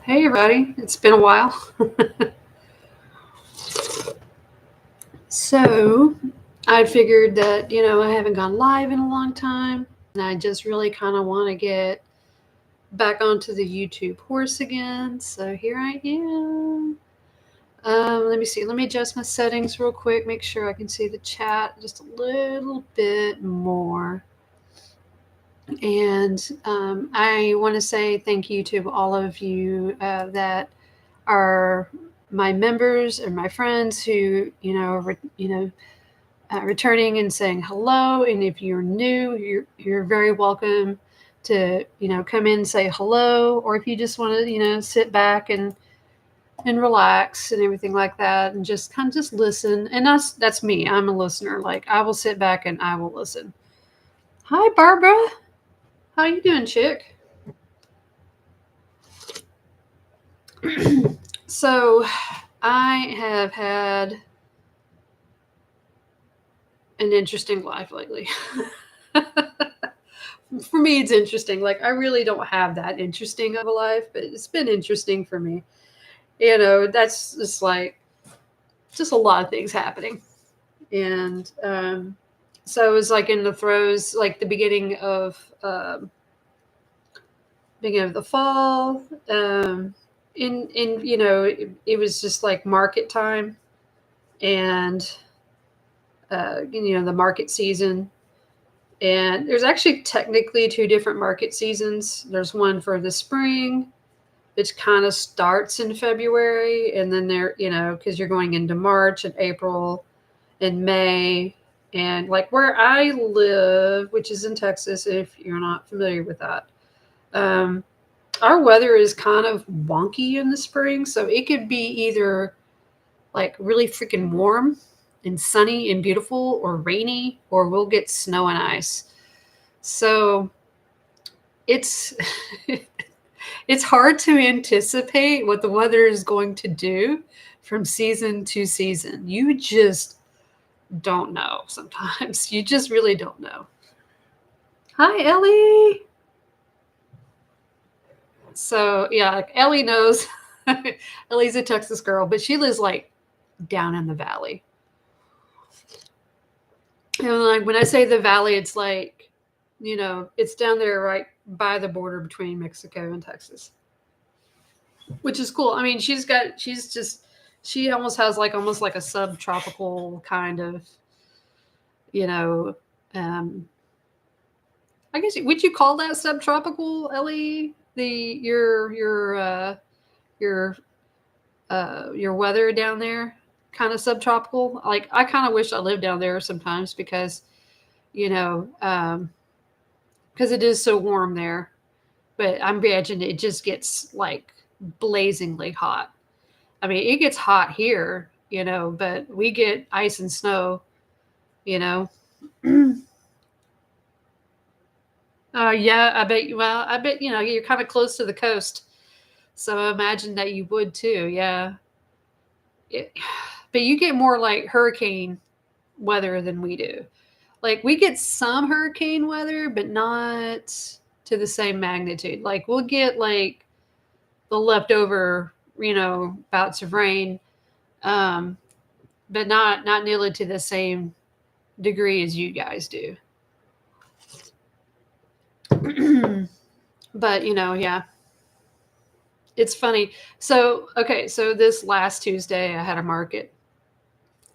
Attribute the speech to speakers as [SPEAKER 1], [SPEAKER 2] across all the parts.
[SPEAKER 1] Hey, everybody. It's been a while. So, I figured that, I haven't gone live in a long time, and I just really kind of want to get back onto the YouTube horse again. So, here I am. Let me see. Let me adjust my settings real quick, make sure I can see the chat just a little bit more. And I want to say thank you to all of you that are my members and my friends who returning and saying hello. And if you're new, you're very welcome to come in and say hello, or if you just want to sit back and relax and everything like that, and just kind of just listen. And that's me. I'm a listener. Like, I will sit back and I will listen. Hi, Barbara. How you doing, chick? So I have had an interesting life lately. For me, it's interesting. Like, I really don't have that interesting of a life, but it's been interesting for me. That's just like just a lot of things happening. And so it was like in the throes, like the beginning of the fall. It was just like market time, and the market season. And there's actually technically two different market seasons. There's one for the spring, which kind of starts in February, and then because you're going into March and April and May. And like where I live, which is in Texas, if you're not familiar with that, our weather is kind of wonky in the spring. So it could be either like really freaking warm and sunny and beautiful, or rainy, or we'll get snow and ice. So it's it's hard to anticipate what the weather is going to do from season to season. You just don't know sometimes. You just really don't know. Hi, Ellie. So yeah, like Ellie knows. Ellie's a Texas girl, but she lives like down in the valley. And like when I say the valley, it's like, it's down there right by the border between Mexico and Texas, which is cool. I mean, she almost has like almost like a subtropical kind of, you know, um, I guess would you call that subtropical, Ellie? Your your weather down there kind of subtropical. Like, I kind of wish I lived down there sometimes because you know because it is so warm there. But I'm imagining it just gets like blazingly hot. I mean, it gets hot here, but we get ice and snow, you know. Yeah, I bet. Well, I bet you're kind of close to the coast, so I imagine that you would too. Yeah, it, but you get more like hurricane weather than we do. Like, we get some hurricane weather, but not to the same magnitude. Like, we'll get like the leftover, bouts of rain, um, but not nearly to the same degree as you guys do. But yeah, it's funny. So okay, so this last Tuesday I had a market,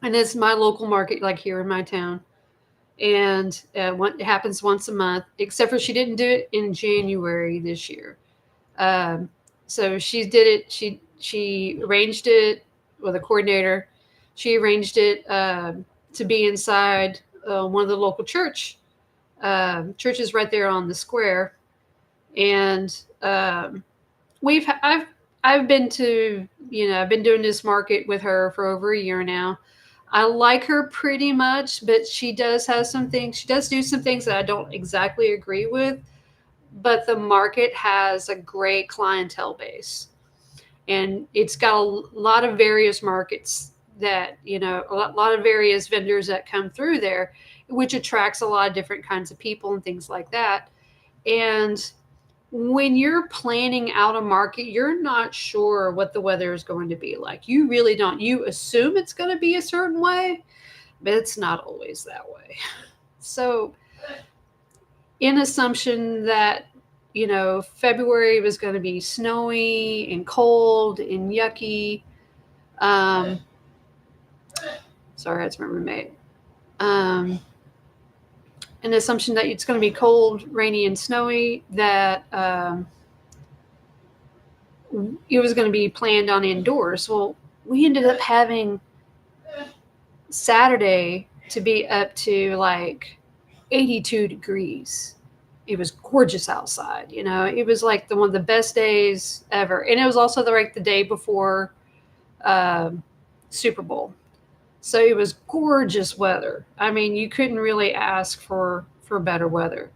[SPEAKER 1] and it's my local market, like here in my town, and it happens once a month. Except for she didn't do it in January this year. Um, so she did it. She arranged it with a coordinator. She arranged it to be inside one of the local churches right there on the square, and we've I've been to I've been doing this market with her for over a year now. I like her pretty much, but she does have some things. She does do some things that I don't exactly agree with. But the market has a great clientele base, and it's got a lot of various markets that a lot of various vendors that come through there, which attracts a lot of different kinds of people and things like that. And when you're planning out a market, you're not sure what the weather is going to be like. You really don't. You assume it's going to be a certain way, but it's not always that way. So, in assumption that, February was going to be snowy and cold and yucky. Sorry, that's my roommate. An assumption that it's going to be cold, rainy, and snowy, that it was going to be planned on indoors. Well, we ended up having Saturday to be up to like 82 degrees. It was gorgeous outside. It was like one of the best days ever. And it was also the day before Super Bowl. So it was gorgeous weather. I mean, you couldn't really ask for better weather.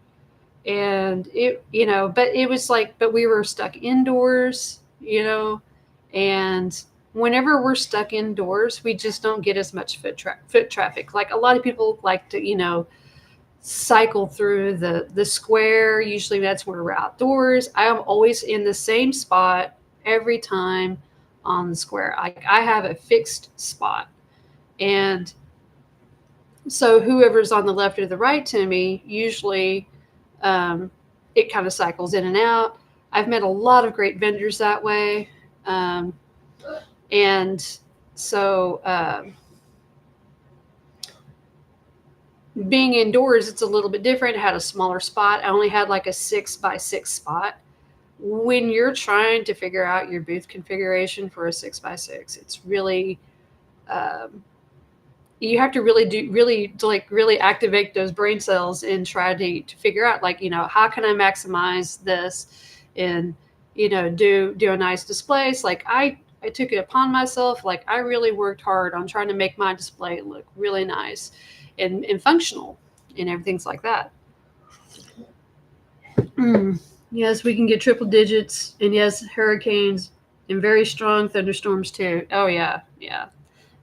[SPEAKER 1] And but it was but we were stuck indoors, and whenever we're stuck indoors, we just don't get as much foot traffic. Like a lot of people like to, cycle through the square. Usually that's where we're outdoors. I am always in the same spot every time on the square. I have a fixed spot. And so whoever's on the left or the right to me, usually it kind of cycles in and out. I've met a lot of great vendors that way. And so being indoors, it's a little bit different. I had a smaller spot. I only had like a 6x6 spot. When you're trying to figure out your booth configuration for a 6x6, it's really, you have to really activate those brain cells and try to figure out how can I maximize this and, do a nice display. It's like I took it upon myself. Like I really worked hard on trying to make my display look really nice and functional and everything's like that. Yes, we can get triple digits, and yes, hurricanes and very strong thunderstorms too. Oh yeah.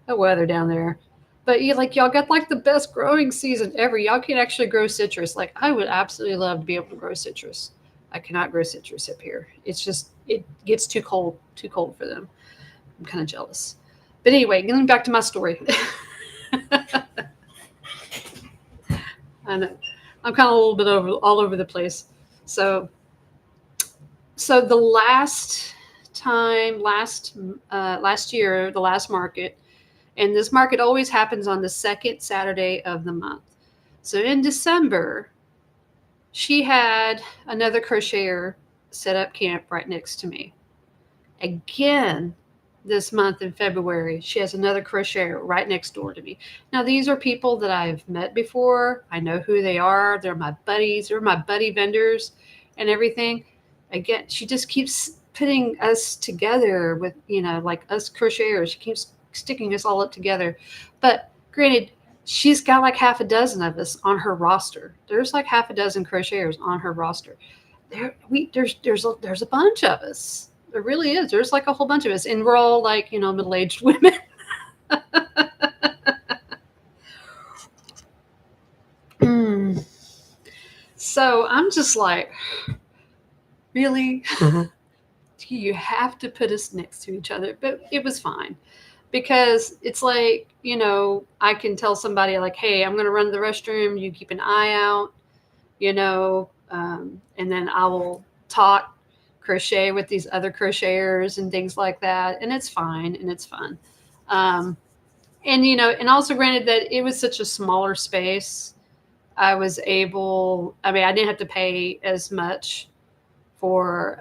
[SPEAKER 1] The weather down there. But y'all got the best growing season ever. Y'all can actually grow citrus. Like I would absolutely love to be able to grow citrus. I cannot grow citrus up here. It's just it gets too cold for them. I'm kind of jealous. But anyway, getting back to my story. I know I'm kind of a little bit all over the place. So the last year, the last market, and this market always happens on the second Saturday of the month. So in December, she had another crocheter set up camp right next to me. Again, this month in February, she has another crocheter right next door to me. Now, these are people that I've met before. I know who they are. They're my buddies. They're my buddy vendors and everything. Again, she just keeps putting us together with, us crocheters. She keeps sticking us all up together. But granted, she's got like half a dozen of us on her roster. There's like half a dozen crocheters on her roster. There's a bunch of us. There really is. There's like a whole bunch of us, and we're all middle-aged women. So I'm just like, really? You have to put us next to each other. But it was fine because it's like, I can tell somebody like, hey, I'm going to run to the restroom. You keep an eye out, and then I will talk crochet with these other crocheters and things like that. And it's fine. And it's fun. And, and also granted that it was such a smaller space, I didn't have to pay as much for,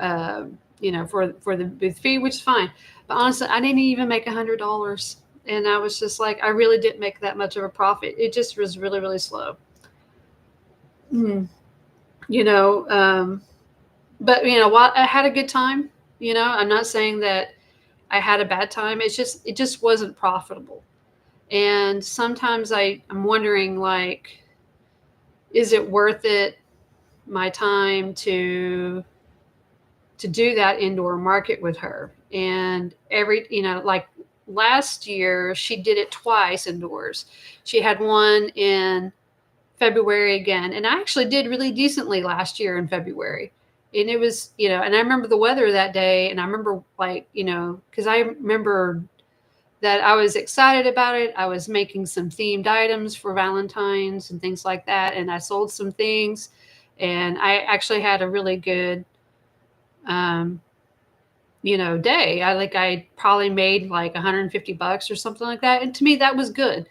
[SPEAKER 1] for the booth fee, which is fine. But honestly, I didn't even make $100. And I was just like, I really didn't make that much of a profit. It just was really, really slow. But while I had a good time, I'm not saying that I had a bad time. It just wasn't profitable. And sometimes I'm wondering, like, is it worth it, my time to do that indoor market with her? And like last year, she did it twice indoors. She had one in February again. And I actually did really decently last year in February. and it was, and I remember the weather that day, and I remember, like, because I remember that I was excited about it. I was making some themed items for Valentine's and things like that, and I sold some things, and I actually had a really good, um, day. I probably made like $150 or something like that, and to me that was good.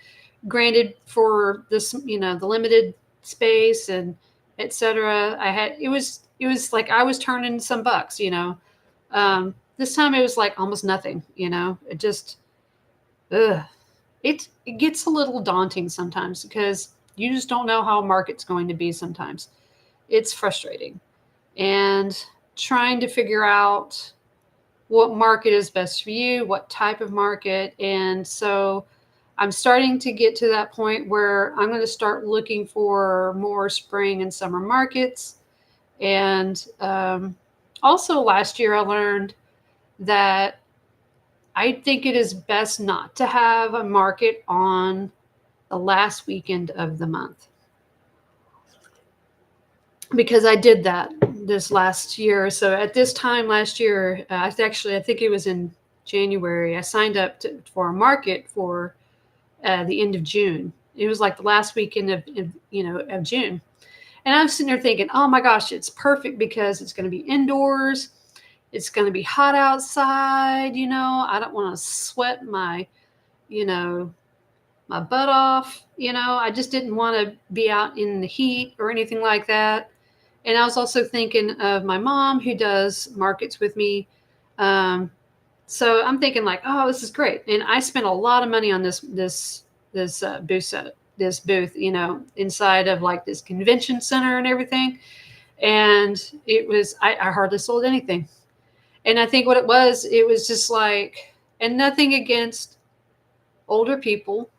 [SPEAKER 1] Granted, for this, the limited space and etc. It was like I was turning some bucks. This time it was like almost nothing. It just, ugh. It gets a little daunting sometimes because you just don't know how a market's going to be sometimes. It's frustrating. And trying to figure out what market is best for you, what type of market. And so I'm starting to get to that point where I'm going to start looking for more spring and summer markets. And also last year, I learned that I think it is best not to have a market on the last weekend of the month, because I did that this last year. So at this time last year, I think it was in January, I signed up for a market for the end of June. It was like the last weekend of June. And I'm sitting there thinking, oh my gosh, it's perfect because it's going to be indoors. It's going to be hot outside. I don't want to sweat you know, my butt off. I just didn't want to be out in the heat or anything like that. And I was also thinking of my mom, who does markets with me. So I'm thinking like, oh, this is great. And I spent a lot of money on this booth set, this booth, inside of like this convention center and everything. And I hardly sold anything. And I think what it was just like, and nothing against older people,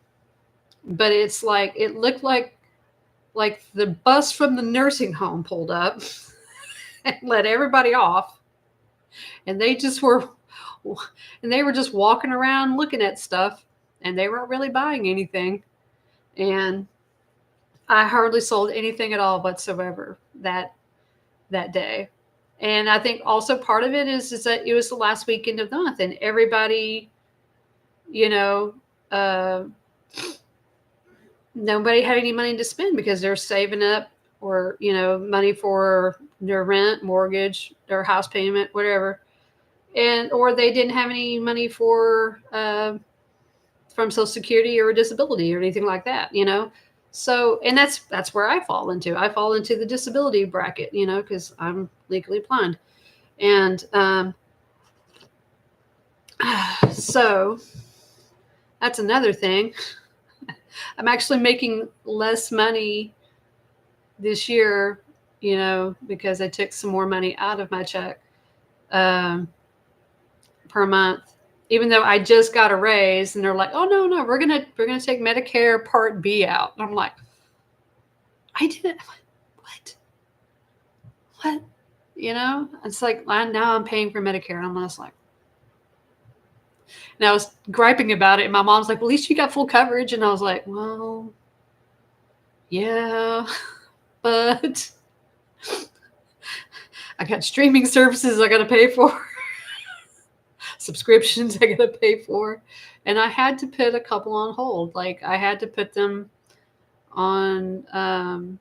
[SPEAKER 1] but it's like, it looked like the bus from the nursing home pulled up and let everybody off. And they were just walking around looking at stuff, and they weren't really buying anything. And I hardly sold anything at all whatsoever that day. And I think also part of it is that it was the last weekend of the month, and everybody, uh, nobody had any money to spend because they're saving up, or money for their rent, mortgage, their house payment, whatever, or they didn't have any money for from Social Security or disability or anything like that. So, and that's where I fall into. I fall into the disability bracket, because I'm legally blind. And so that's another thing. I'm actually making less money this year, because I took some more money out of my check per month, even though I just got a raise. And they're like, oh no, we're gonna take Medicare Part B out. And I'm like, I didn't. What? It's like, now I'm paying for Medicare, and I'm just like, and I was griping about it, and my mom's like, well, at least you got full coverage. And I was like, well, yeah, but I got streaming services I got to pay for, subscriptions I got to pay for. And I had to put a couple on hold. Like, I had to put them on,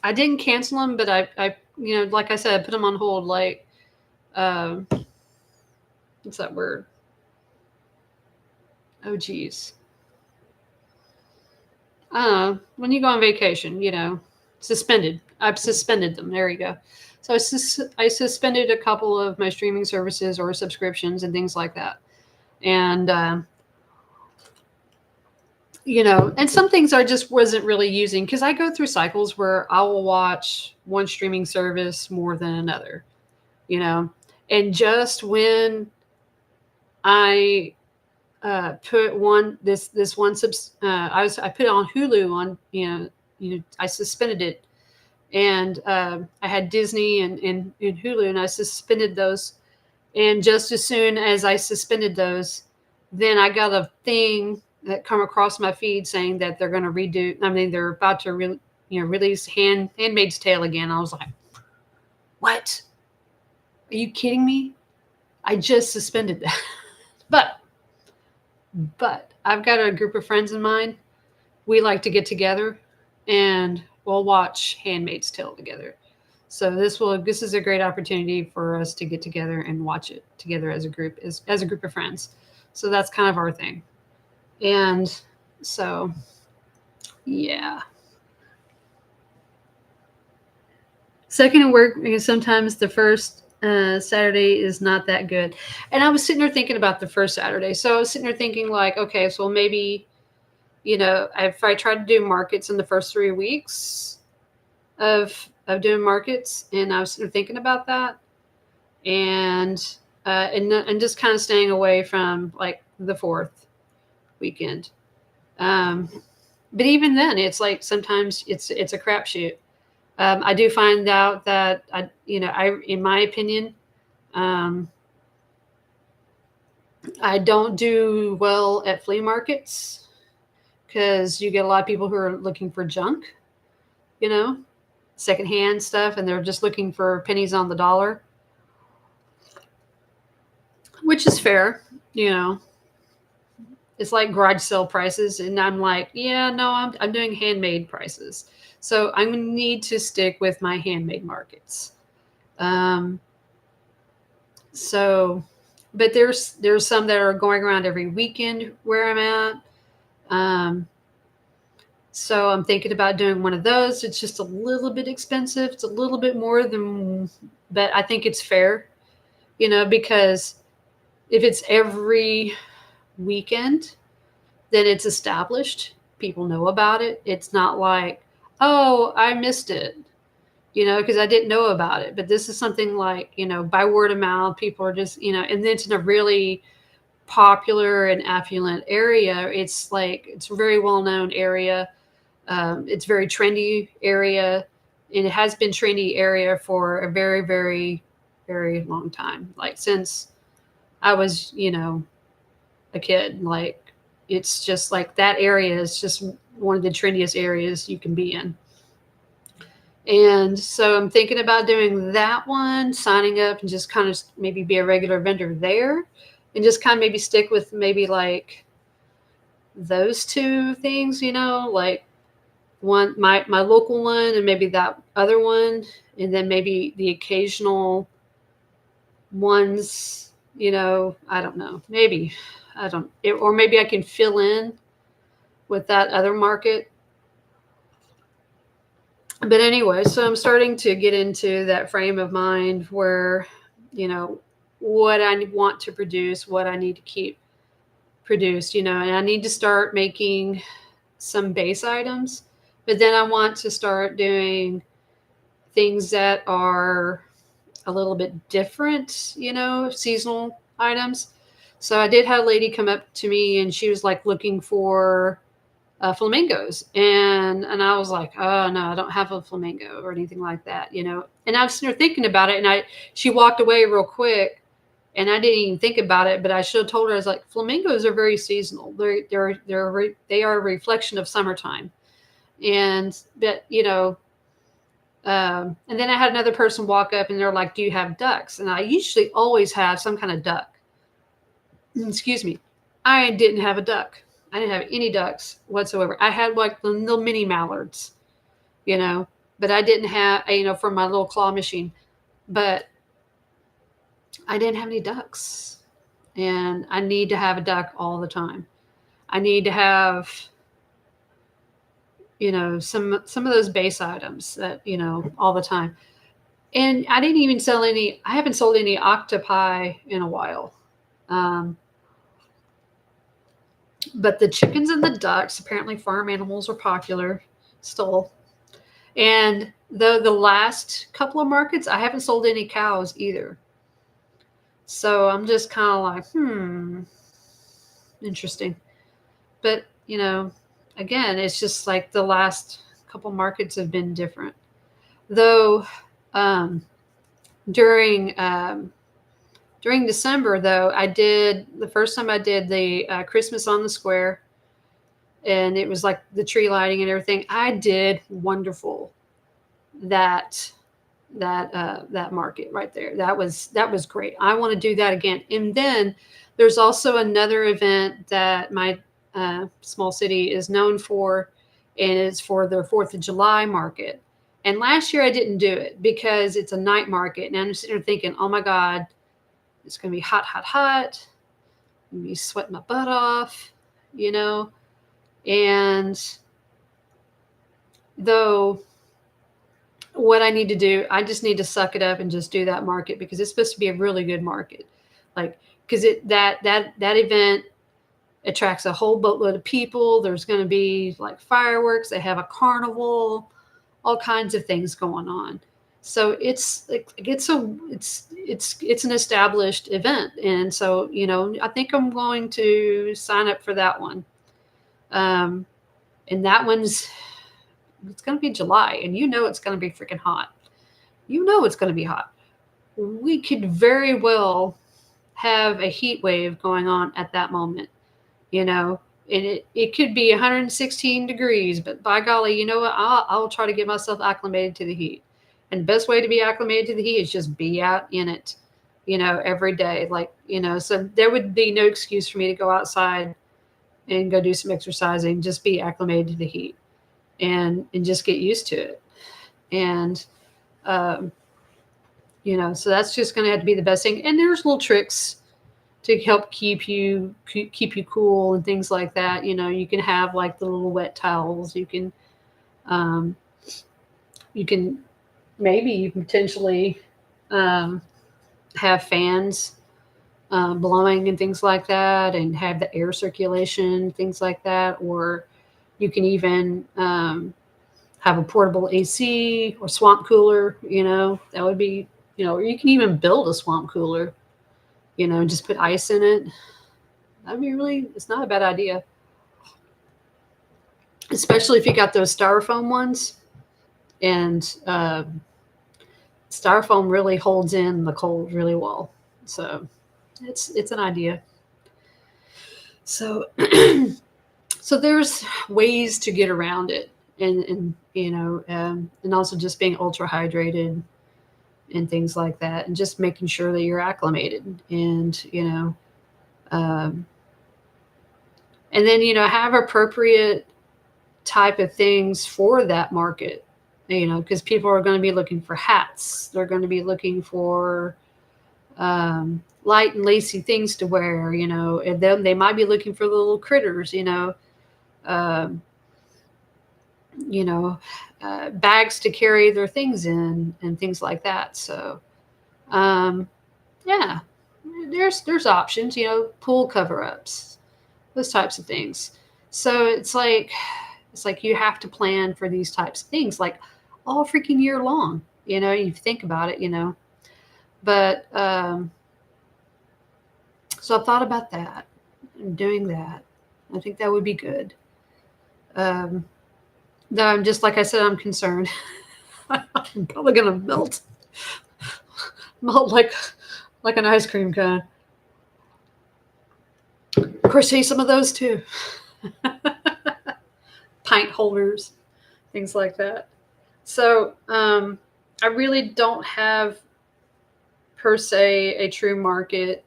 [SPEAKER 1] I didn't cancel them, but I like I said, I put them on hold. Like, what's that word? Oh, geez. When you go on vacation, suspended. I've suspended them. There you go. So I suspended a couple of my streaming services or subscriptions and things like that. And, and some things I just wasn't really using, because I go through cycles where I will watch one streaming service more than another, and just when I put this one I put it on Hulu on, I suspended it, and I had Disney and Hulu, and I suspended those. And just as soon as I suspended those, then I got a thing that come across my feed saying that they're going to redo. I mean, they're about to release Handmaid's Tale again. I was like, What? Are you kidding me? I just suspended that. But I've got a group of friends in mind. We like to get together and we'll watch Handmaid's Tale together. So this is a great opportunity for us to get together and watch it together as a group, as a group of friends. So that's kind of our thing. And so yeah. Second at work, because sometimes the first Saturday is not that good. And I was sitting there thinking about the first Saturday. So I was sitting there thinking, like, okay, so maybe, if I try to do markets in the first 3 weeks of doing markets, and I was sitting there thinking about that, and just kind of staying away from like the fourth weekend. But even then, it's like sometimes it's a crapshoot. I do find out that in my opinion, um, I don't do well at flea markets because you get a lot of people who are looking for junk, you know, secondhand stuff, and they're just looking for pennies on the dollar, which is fair, you know. It's like garage sale prices, and I'm like, yeah, no, I'm doing handmade prices, so I'm gonna need to stick with my handmade markets. Um, so, but there's some that are going around every weekend where I'm at. Um, so I'm thinking about doing one of those. It's just a little bit expensive. It's a little bit more than, but I think it's fair, because if it's every weekend, then it's established. People know about it. It's not like, oh, I missed it, because I didn't know about it. But this is something like, by word of mouth, people are just, and it's in a really popular and affluent area. It's like, it's a very well known area. It's very trendy area. And it has been trendy area for a very, very, very long time. Like since I was, a kid, like, it's just like that area is just one of the trendiest areas you can be in. And so I'm thinking about doing that one, signing up and just kind of maybe be a regular vendor there and just kind of maybe stick with maybe like those two things, like one, my local one and maybe that other one. And then maybe the occasional ones, I don't know, maybe I don't, or maybe I can fill in with that other market. But anyway, so I'm starting to get into that frame of mind where, what I want to produce, what I need to keep produced, and I need to start making some base items, but then I want to start doing things that are a little bit different, seasonal items. So I did have a lady come up to me and she was like looking for flamingos, and I was like, oh no, I don't have a flamingo or anything like that, And I was sitting there thinking about it, and she walked away real quick, and I didn't even think about it, but I should have told her. I was like, flamingos are very seasonal. They are a reflection of summertime, and but and then I had another person walk up, and they're like, do you have ducks? And I usually always have some kind of duck. Excuse me, I didn't have a duck. I didn't have any ducks whatsoever. I had like the little mini mallards, but I didn't have, from my little claw machine, but I didn't have any ducks. And I need to have a duck all the time. I need to have, some of those base items that, all the time. And I didn't even I haven't sold any octopi in a while. But the chickens and the ducks, apparently farm animals are popular still. And the last couple of markets, I haven't sold any cows either. So I'm just kind of like, interesting. But, again, it's just like the last couple markets have been different. Though during December, though, the first time I did the Christmas on the Square, and it was like the tree lighting and everything. I did wonderful that that market right there. That was great. I want to do that again. And then there's also another event that my small city is known for, and it's for their Fourth of July market. And last year I didn't do it because it's a night market, and I'm sitting there thinking, oh my God, it's going to be hot, hot, hot. I'm going to be sweating my butt off, you know. And though what I need to do, I just need to suck it up and just do that market because it's supposed to be a really good market. Like, because that event attracts a whole boatload of people. There's going to be like fireworks. They have a carnival, all kinds of things going on. So it's an established event, and so I think I'm going to sign up for that one. Um, and that one's it's going to be July, and it's going to be freaking hot. It's going to be hot. We could very well have a heat wave going on at that moment, and it could be 116 degrees, but by golly, you know what? I'll try to get myself acclimated to the heat. And the best way to be acclimated to the heat is just be out in it, every day. So there would be no excuse for me to go outside and go do some exercising, just be acclimated to the heat and just get used to it. And, so that's just going to have to be the best thing. And there's little tricks to help keep you cool and things like that. You can have like the little wet towels. You can maybe potentially have fans blowing and things like that, and have the air circulation, things like that. Or you can even have a portable AC or swamp cooler. That would be, or you can even build a swamp cooler, and just put ice in it. That'd be it's not a bad idea. Especially if you got those styrofoam ones. And styrofoam really holds in the cold really well. So it's an idea. So so there's ways to get around it, and and also just being ultra hydrated and things like that, and just making sure that you're acclimated, and and then have appropriate type of things for that market, because people are going to be looking for hats. They're going to be looking for light and lacy things to wear, and then they might be looking for little critters, um, bags to carry their things in and things like that. So, yeah, there's options, pool cover-ups, those types of things. So it's like you have to plan for these types of things like all freaking year long. You think about it, but so I thought about that and doing that. I think that would be good. Though I'm just like I said, I'm concerned. I'm probably gonna melt like an ice cream cone. Crochet some of those too. Pint holders, things like that. So I really don't have per se a true market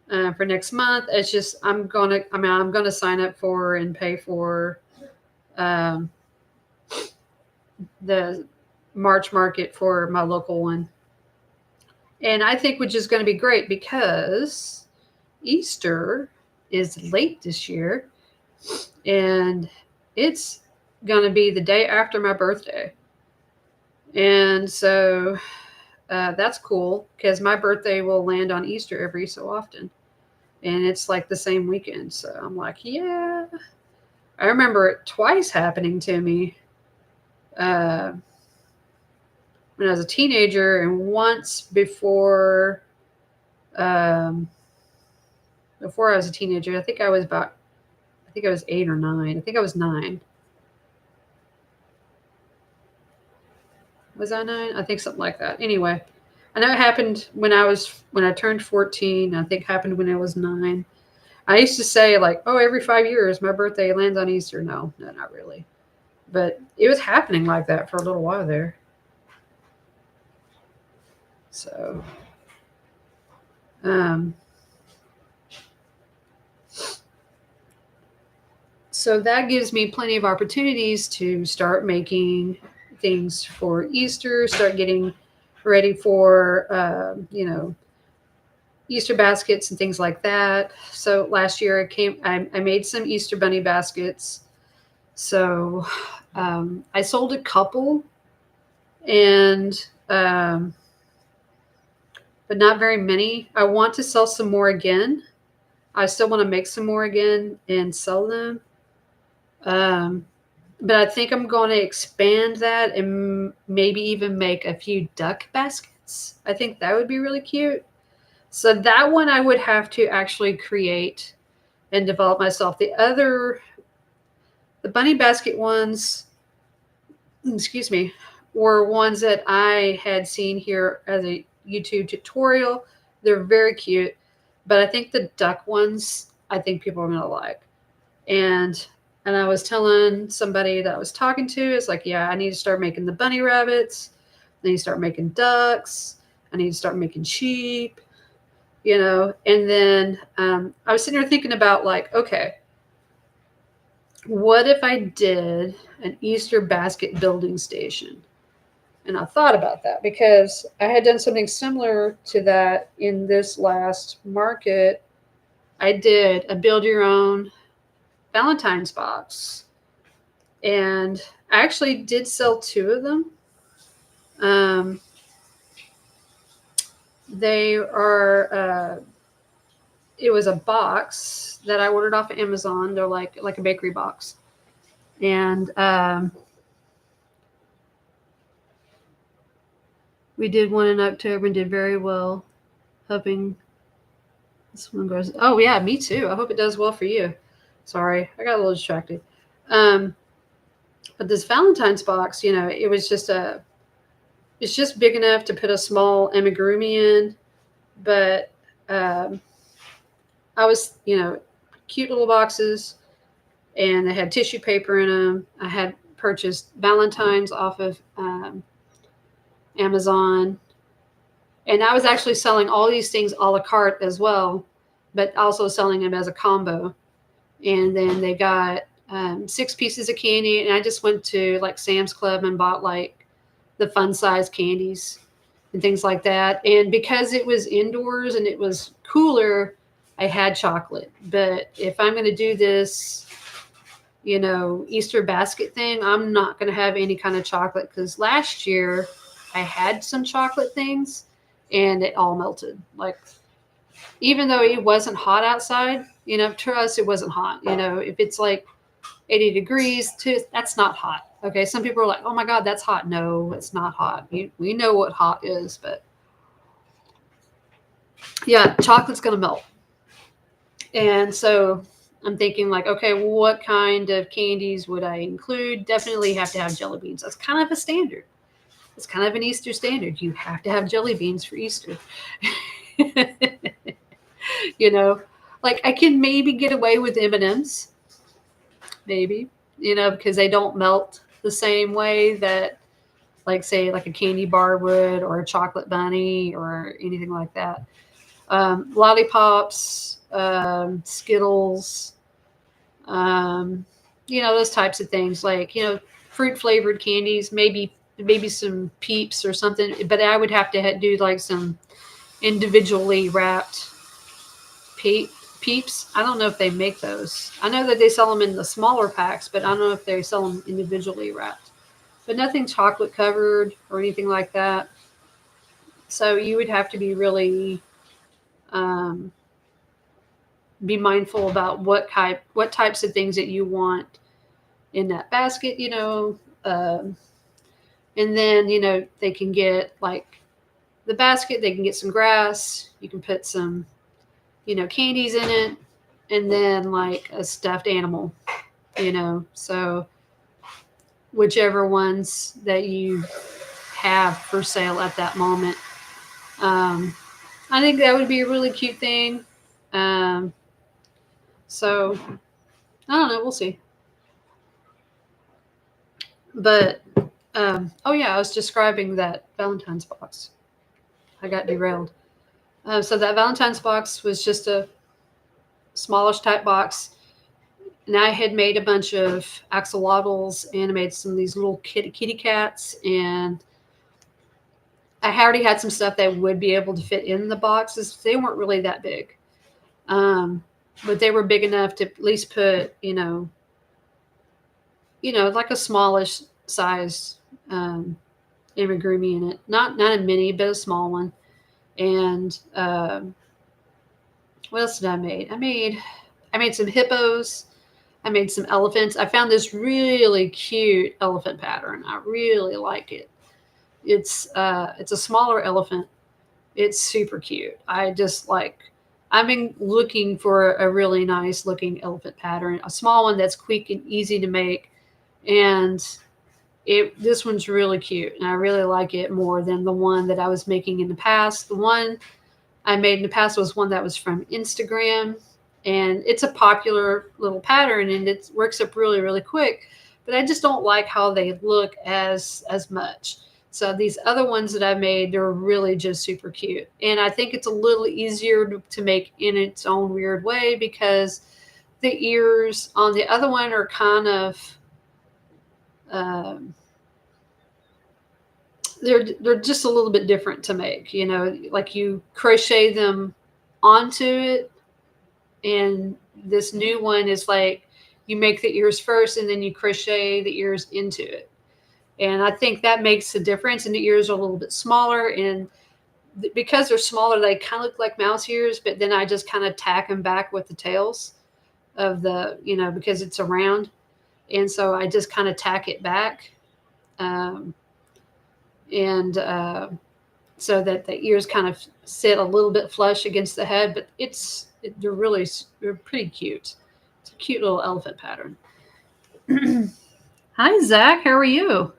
[SPEAKER 1] for next month. It's just I'm gonna sign up for and pay for the March market for my local one, and I think which is going to be great because Easter is late this year, and it's going to be the day after my birthday. And so that's cool because my birthday will land on Easter every so often. And it's like the same weekend. So I'm like, yeah. I remember it twice happening to me when I was a teenager, and once before I was a teenager. I think I was 8 or 9. I think I was 9. Was I 9? I think something like that. Anyway, I know it happened when I turned 14. I think it happened when I was 9. I used to say like, oh, every 5 years my birthday lands on Easter. No, not really. But it was happening like that for a little while there. So, um, so that gives me plenty of opportunities to start making things for Easter, start getting ready for, Easter baskets and things like that. So last year I made some Easter bunny baskets. So I sold a couple, and but not very many. I want to sell some more again. I still want to make some more again and sell them. Um, but I think I'm going to expand that and maybe even make a few duck baskets. I think that would be really cute. So that one I would have to actually create and develop myself. The bunny basket ones, excuse me, were ones that I had seen here as a YouTube tutorial. They're very cute, but I think the duck ones, I think people are going to like. And I was telling somebody that I was talking to, it's like, yeah, I need to start making the bunny rabbits. I need to start making ducks. I need to start making sheep, And then I was sitting there thinking about, like, okay, what if I did an Easter basket building station? And I thought about that because I had done something similar to that in this last market. I did a build your own Valentine's box, and I actually did sell two of them. Um, they are, it was a box that I ordered off of Amazon. They're like a bakery box. And we did one in October and did very well. Hoping this one goes. Oh yeah, me too. I hope it does well for you. Sorry, I got a little distracted. But this Valentine's box, it's just big enough to put a small amigurumi in. But I was, cute little boxes, and they had tissue paper in them. I had purchased Valentine's off of Amazon. And I was actually selling all these things a la carte as well, but also selling them as a combo. And then they got 6 pieces of candy. And I just went to like Sam's Club and bought like the fun size candies and things like that. And because it was indoors and it was cooler, I had chocolate. But if I'm going to do this, Easter basket thing, I'm not going to have any kind of chocolate, because last year I had some chocolate things and it all melted. Like, even though it wasn't hot outside, to us it wasn't hot. If it's like 80 degrees, that's not hot. Okay, some people are like, oh my God, that's hot. No, it's not hot. We know what hot is, but yeah, chocolate's going to melt. And so I'm thinking, like, okay, what kind of candies would I include? Definitely have to have jelly beans. That's kind of a standard. It's kind of an Easter standard. You have to have jelly beans for Easter. Like, I can maybe get away with M&Ms, maybe, because they don't melt the same way that, like, say, like a candy bar would, or a chocolate bunny, or anything like that. Lollipops, Skittles, those types of things, like, fruit flavored candies, maybe some Peeps or something. But I would have to do like some individually wrapped Peeps. I don't know if they make those. I know that they sell them in the smaller packs, but I don't know if they sell them individually wrapped. But nothing chocolate covered or anything like that. So you would have to be really be mindful about what types of things that you want in that basket, and then, they can get, like, the basket, they can get some grass, you can put some, candies in it, and then like a stuffed animal, so whichever ones that you have for sale at that moment. I think that would be a really cute thing. So I don't know, we'll see. But oh yeah, I was describing that Valentine's box. I got derailed. So that Valentine's box was just a smallish type box. And I had made a bunch of axolotls and I made some of these little kitty cats. And I already had some stuff that would be able to fit in the boxes. They weren't really that big. But they were big enough to at least put, like a smallish size amigurumi in it. Not a mini, but a small one. And what else did I make? I made some hippos. I made some elephants. I found this really cute elephant pattern. I really like it. It's a smaller elephant. It's super cute. I've been looking for a really nice looking elephant pattern, a small one that's quick and easy to make. And this one's really cute, and I really like it more than the one that I was making in the past. The one I made in the past was one that was from Instagram, and it's a popular little pattern, and it works up really, really quick. But I just don't like how they look as much. So these other ones that I made, they're really just super cute, and I think it's a little easier to make in its own weird way because the ears on the other one are kind of they're just a little bit different to make, like you crochet them onto it, and this new one is like you make the ears first and then you crochet the ears into it. And I think that makes a difference, and the ears are a little bit smaller, and because they're smaller they kind of look like mouse ears, but then I just kind of tack them back with the tails of the, because it's a round, and so I just kind of tack it back. So that the ears kind of sit a little bit flush against the head, but they're pretty cute. It's a cute little elephant pattern. Hi, Zach. How are you?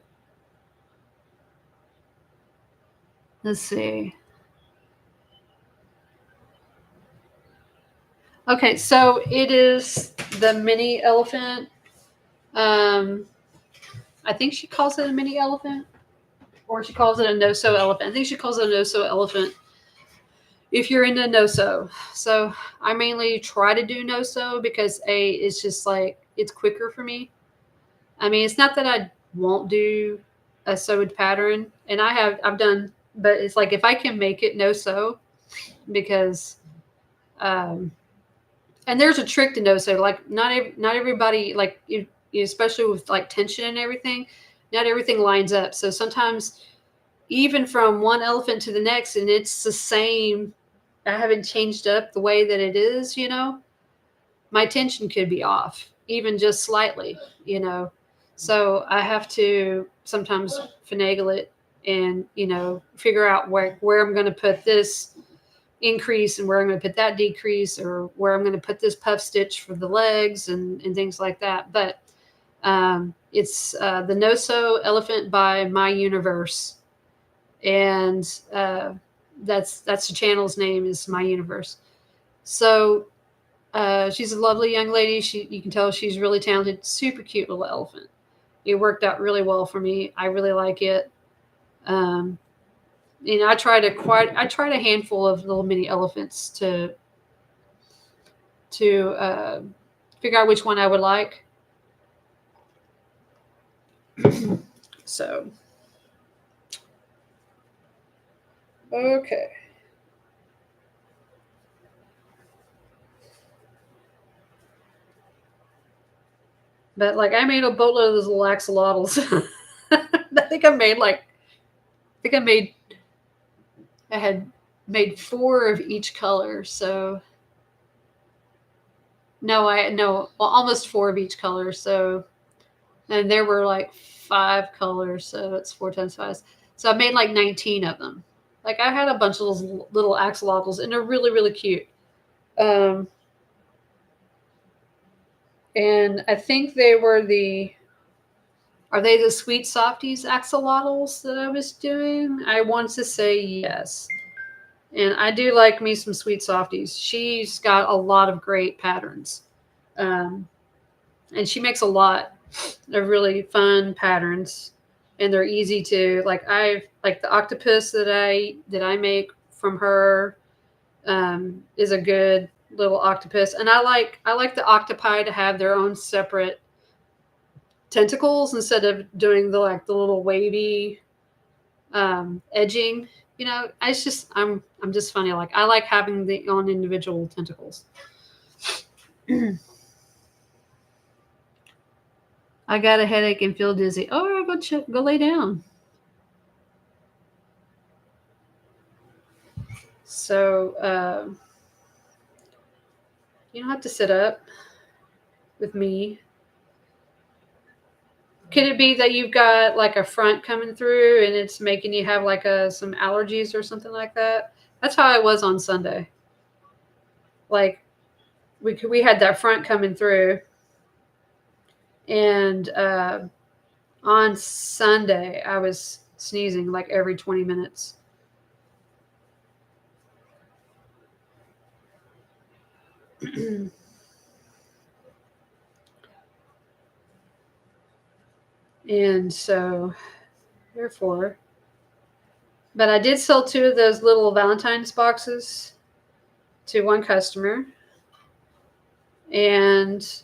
[SPEAKER 1] Let's see. Okay, so it is the mini elephant. I think she calls it a mini elephant, or she calls it a no-sew elephant. I think she calls it a no-sew elephant if you're into no-sew. So I mainly try to do no-sew because it's just like, it's quicker for me. I mean, it's not that I won't do a sewed pattern, and I've done, but it's like if I can make it no-sew, because and there's a trick to no-sew. Like not everybody, like especially with like tension and everything, not everything lines up. So sometimes even from one elephant to the next, and it's the same, I haven't changed up the way that it is, my tension could be off, even just slightly, So I have to sometimes finagle it and, figure out where I'm going to put this increase and where I'm going to put that decrease, or where I'm going to put this puff stitch for the legs and things like that. But it's the No-Sew Elephant by My Universe. And that's the channel's name, is My Universe. So she's a lovely young lady. You can tell she's really talented, super cute little elephant. It worked out really well for me. I really like it. I tried a handful of little mini elephants to figure out which one I would like. So, okay. But like I made a boatload of those little axolotls. I had made 4 of each color. So almost 4 of each color. So, and there were like 5 colors. So that's 4 times 5. So I made like 19 of them. Like I had a bunch of those little axolotls, and they're really, really cute. And I think are they the Sweet Softies axolotls that I was doing? I want to say yes. And I do like me some Sweet Softies. She's got a lot of great patterns. And she makes a lot of really fun patterns. And they're easy to, like the octopus that I make from her is a good little octopus. And I like the octopi to have their own separate tentacles instead of doing the little wavy edging. It's just I'm just funny. Like I like having the own individual tentacles. I got a headache and feel dizzy. Oh, go lay down. So you don't have to sit up with me. Could it be that you've got like a front coming through and it's making you have like some allergies or something like that? That's how I was on Sunday. Like we had that front coming through, and on Sunday I was sneezing like every 20 minutes. And so therefore, but I did sell 2 of those little Valentine's boxes to one customer, and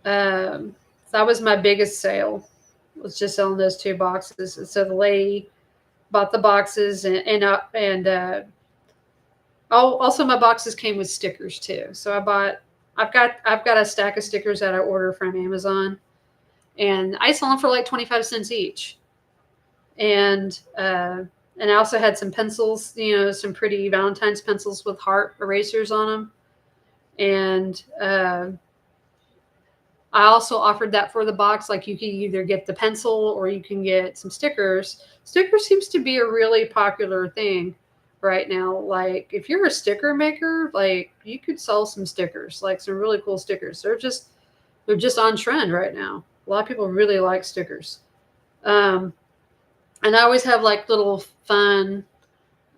[SPEAKER 1] that was my biggest sale. Was just selling those 2 boxes. And so the lady bought the boxes, and also my boxes came with stickers too. So I've got a stack of stickers that I order from Amazon, and I sell them for like 25 cents each. And I also had some pencils, some pretty Valentine's pencils with heart erasers on them. And I also offered that for the box. Like you can either get the pencil or you can get some stickers. Stickers seems to be a really popular thing right now. Like if you're a sticker maker, like you could sell some stickers, like some really cool stickers. They're just on trend right now. A lot of people really like stickers. And I always have like little fun,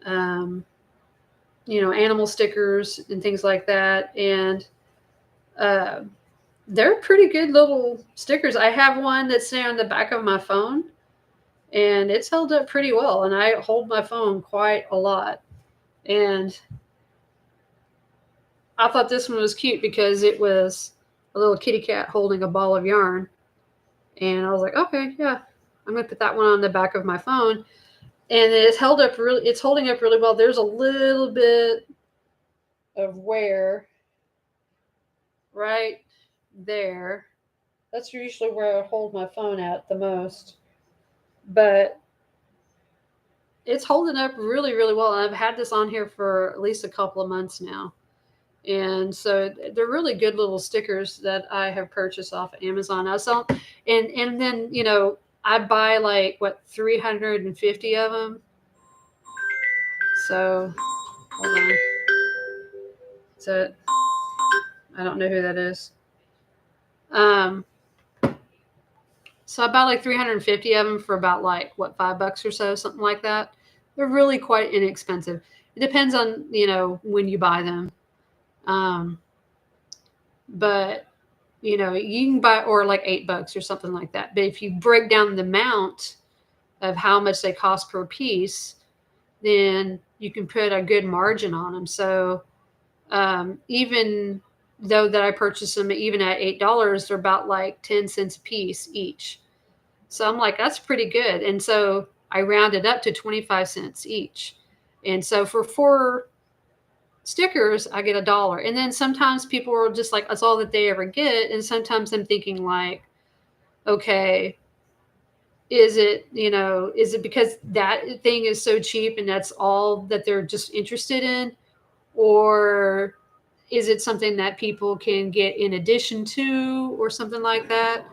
[SPEAKER 1] animal stickers and things like that. And they're pretty good little stickers. I have one that's sitting on the back of my phone, and it's held up pretty well. And I hold my phone quite a lot. And I thought this one was cute because it was a little kitty cat holding a ball of yarn. And I was like, okay, yeah, I'm going to put that one on the back of my phone. And it's holding up really well. There's a little bit of wear right there. That's usually where I hold my phone at the most. But it's holding up really, really well. I've had this on here for at least a couple of months now. And so they're really good little stickers that I have purchased off of Amazon. I sell, and then, I buy like 350 of them. So hold on. So I don't know who that is. So I bought like 350 of them for about like $5 or so, something like that. They're really quite inexpensive. It depends on, when you buy them. But you can buy, or like $8 or something like that. But if you break down the amount of how much they cost per piece, then you can put a good margin on them. So even though that I purchased them even at $8, they're about like 10 cents a piece each. So I'm like, that's pretty good. And so I rounded up to 25 cents each. And so for 4 stickers, I get $1. And then sometimes people are just like, that's all that they ever get. And sometimes I'm thinking like, okay, is it because that thing is so cheap and that's all that they're just interested in? Or is it something that people can get in addition to or something like that?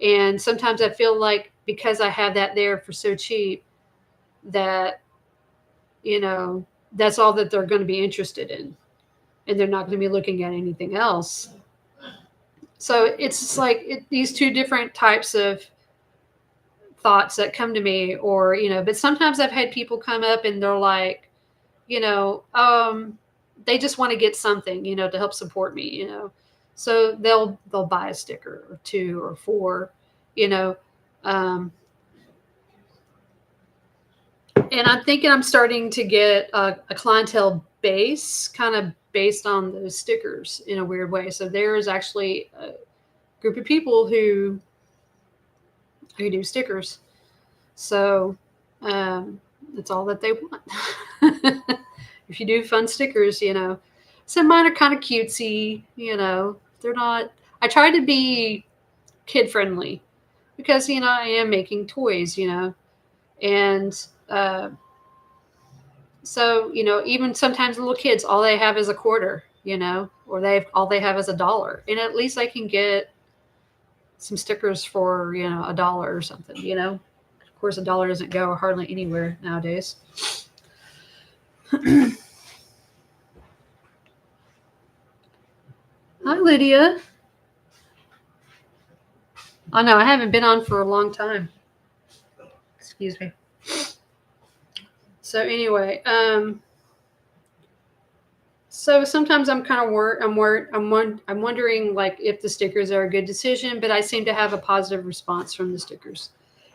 [SPEAKER 1] And sometimes I feel like because I have that there for so cheap that, that's all that they're going to be interested in. And they're not going to be looking at anything else. So it's just like these 2 different types of thoughts that come to me, or, but sometimes I've had people come up and they're like, they just want to get something, to help support me, so they'll buy a sticker or 2 or 4, And I'm thinking I'm starting to get a clientele base kind of based on those stickers in a weird way. So there's actually a group of people who do stickers. So that's all that they want. If you do fun stickers, some mine are kind of cutesy, they're not. I try to be kid friendly because I am making toys, and so even sometimes little kids, all they have is a quarter, or all they have is $1, and at least I can get some stickers for $1 or something. Of course, $1 doesn't go hardly anywhere nowadays. Hi, Lydia. Oh no, I haven't been on for a long time. Excuse me. So anyway, so sometimes I'm kind of I'm wondering like if the stickers are a good decision, but I seem to have a positive response from the stickers,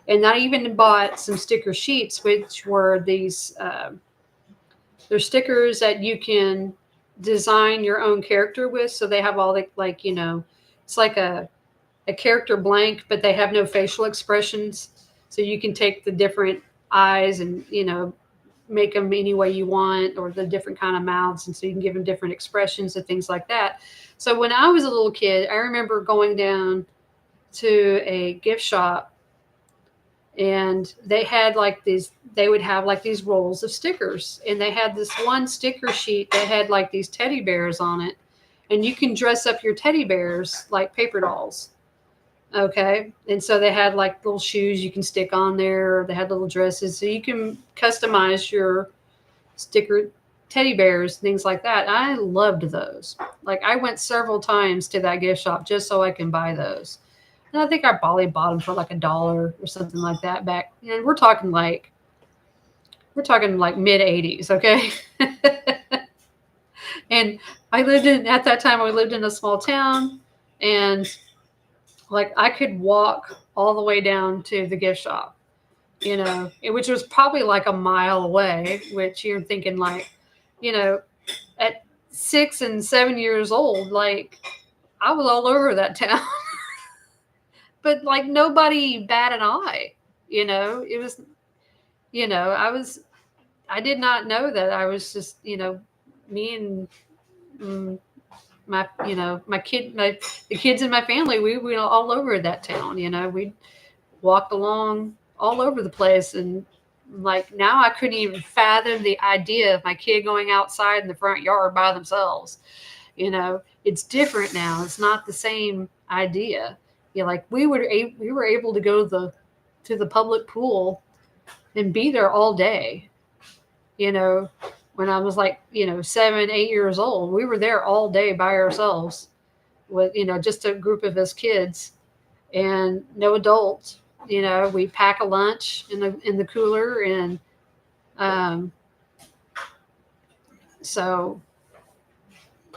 [SPEAKER 1] and I even bought some sticker sheets, which were these. They're stickers that you can design your own character with. So they have all the it's like a character blank, but they have no facial expressions. So you can take the different eyes and make them any way you want, or the different kind of mouths, and so you can give them different expressions and things like that. So when I was a little kid, I remember going down to a gift shop, and they had they would have like these rolls of stickers, and they had this one sticker sheet that had like these teddy bears on it, and you can dress up your teddy bears like paper dolls. Okay. And so they had like little shoes you can stick on there. They had little dresses. So you can customize your sticker teddy bears, things like that. I loved those. Like I went several times to that gift shop just so I can buy those. And I think I probably bought them for like $1 or something like that back. And we're talking like mid 80s. Okay. And at that time, I lived in a small town, and like I could walk all the way down to the gift shop, which was probably like a mile away, which you're thinking like, at 6 and 7 years old, like I was all over that town, but like nobody bat an eye, it was, I did not know that I was just, me and the kids in my family, we were all over that town. We walked along all over the place, and like now I couldn't even fathom the idea of my kid going outside in the front yard by themselves. It's different now. It's not the same idea. Like we were able to go to the public pool and be there all day. When I was like 7, 8 years old, we were there all day by ourselves with just a group of us kids and no adults. We pack a lunch in the cooler, and so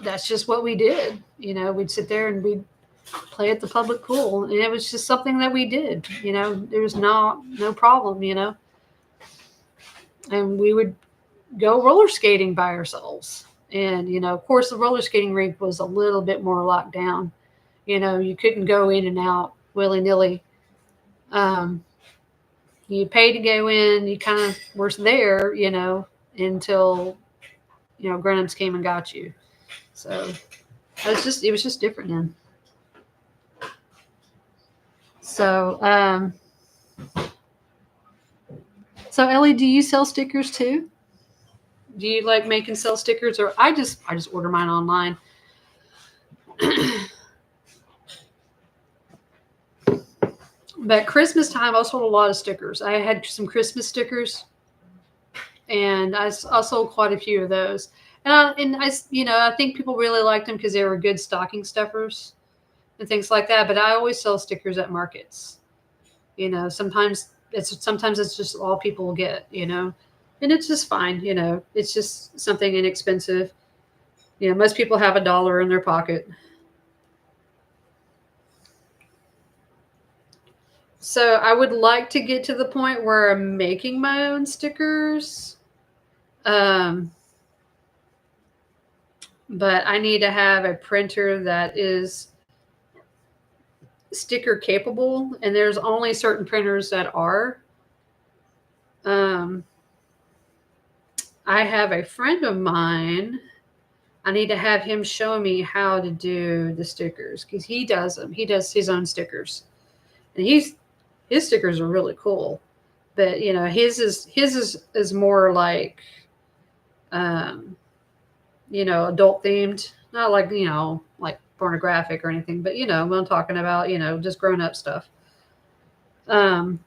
[SPEAKER 1] that's just what we did. We'd sit there and we'd play at the public pool, and it was just something that we did. There was no problem. And we would go roller skating by ourselves. And of course, the roller skating rink was a little bit more locked down. You couldn't go in and out willy nilly. You paid to go in. You kind of were there, until grown-ups came and got you. So it was just different then. So so Ellie, do you sell stickers too? Do you like make and sell stickers, or I just order mine online? But Christmas time, I sold a lot of stickers. I had some Christmas stickers, and I sold quite a few of those. And I think people really liked them because they were good stocking stuffers and things like that. But I always sell stickers at markets. Sometimes it's just all people will get. And it's just fine. It's just something inexpensive. Most people have $1 in their pocket. So I would like to get to the point where I'm making my own stickers. Um, but I need to have a printer that is sticker capable, and there's only certain printers that are. Um, I have a friend of mine. I need to have him show me how to do the stickers because he does them. He does his own stickers, and his stickers are really cool. But you know, his is more like, um, you know, adult themed, not like, you know, like pornographic or anything, but you know what I'm talking about. You know, just grown up stuff. Um,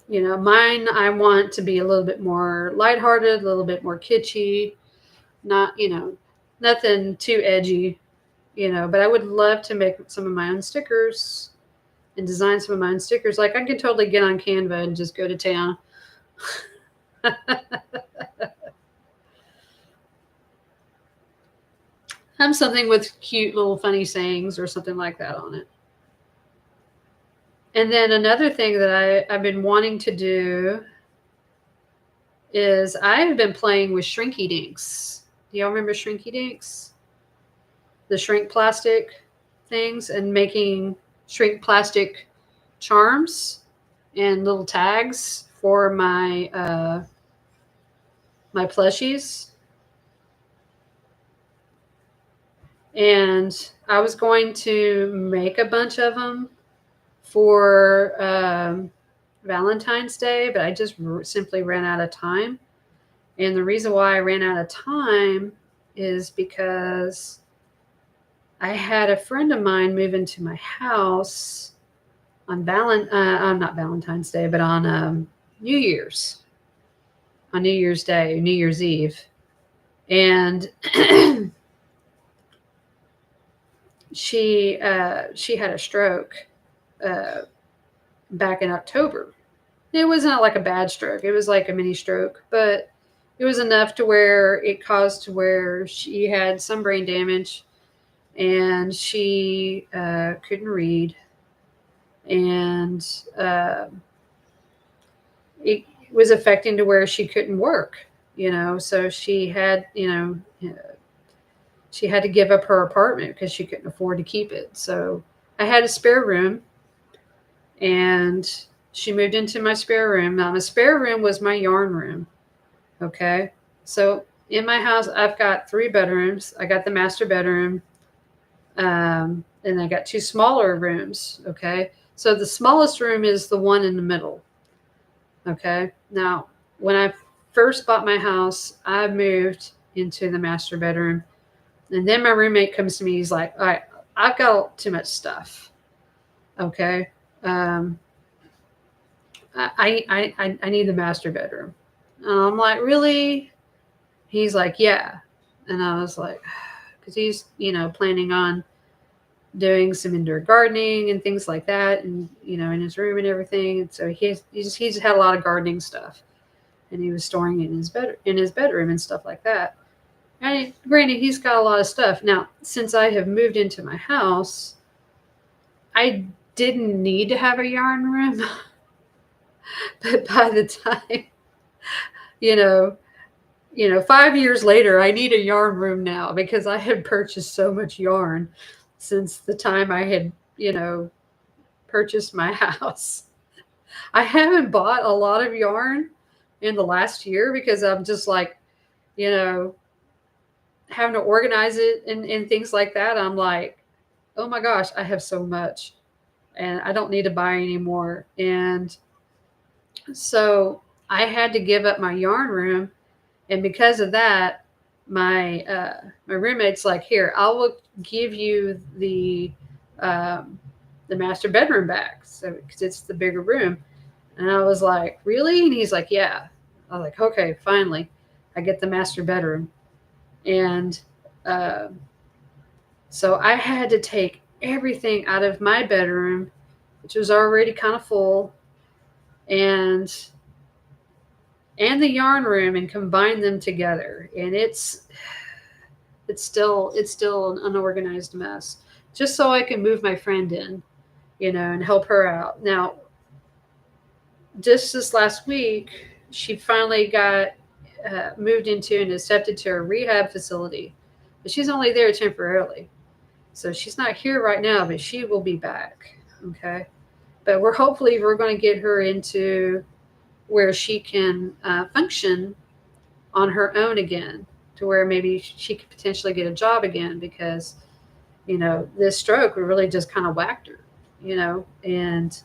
[SPEAKER 1] you know, mine I want to be a little bit more lighthearted, a little bit more kitschy, not, you know, nothing too edgy, you know, but I would love to make some of my own stickers and design some of my own stickers. Like I can totally get on Canva and just go to town. Have something with cute little funny sayings or something like that on it. And then another thing that I've been wanting to do is I've been playing with Shrinky Dinks. Do y'all remember Shrinky Dinks? The shrink plastic things, and making shrink plastic charms and little tags for my plushies. And I was going to make a bunch of them for Valentine's Day, but I just simply ran out of time. And the reason why I ran out of time is because I had a friend of mine move into my house on not Valentine's Day, but on New Year's, on New Year's Day, New Year's Eve, and she had a stroke uh, back in October. It was not like a bad stroke; it was like a mini stroke, but it was enough to where it caused to where she had some brain damage, and she couldn't read, and it was affecting to where she couldn't work, you know. So she had, you know, she had to give up her apartment because she couldn't afford to keep it. So I had a spare room, and she moved into my spare room. Now, my spare room was my yarn room. Okay. So in my house, I've got 3 bedrooms. I got the master bedroom, and I got 2 smaller rooms. Okay. So the smallest room is the one in the middle. Okay. Now, when I first bought my house, I moved into the master bedroom. And then my roommate comes to me. He's like, all right, I've got too much stuff. Okay. I need the master bedroom. And I'm like, really? He's like, yeah. And I was like, because he's, you know, planning on doing some indoor gardening and things like that, and you know, in his room and everything. And so he's had a lot of gardening stuff, and he was storing it in his bedroom and stuff like that. And granted, he's got a lot of stuff now. Since I have moved into my house, I didn't need to have a yarn room, but by the time, you know, 5 years later, I need a yarn room now because I had purchased so much yarn since the time I had, you know, purchased my house. I haven't bought a lot of yarn in the last year because I'm just like, you know, having to organize it and things like that. I'm like, oh my gosh, I have so much and I don't need to buy anymore. And so I had to give up my yarn room. And because of that, my roommate's like, here, I will give you the master bedroom back, so because it's the bigger room. And I was like, really? And he's like, yeah. I was like, okay, finally, I get the master bedroom. And uh, so I had to take everything out of my bedroom, which was already kind of full, and the yarn room, and combine them together. And it's still an unorganized mess, just so I can move my friend in. and help her out. Now, just this last week, she finally got moved into and accepted to a rehab facility, but she's only there temporarily. So she's not here right now, but she will be back. Okay. But we're going to get her into where she can function on her own again, to where maybe she could potentially get a job again, because, this stroke really just kind of whacked her, and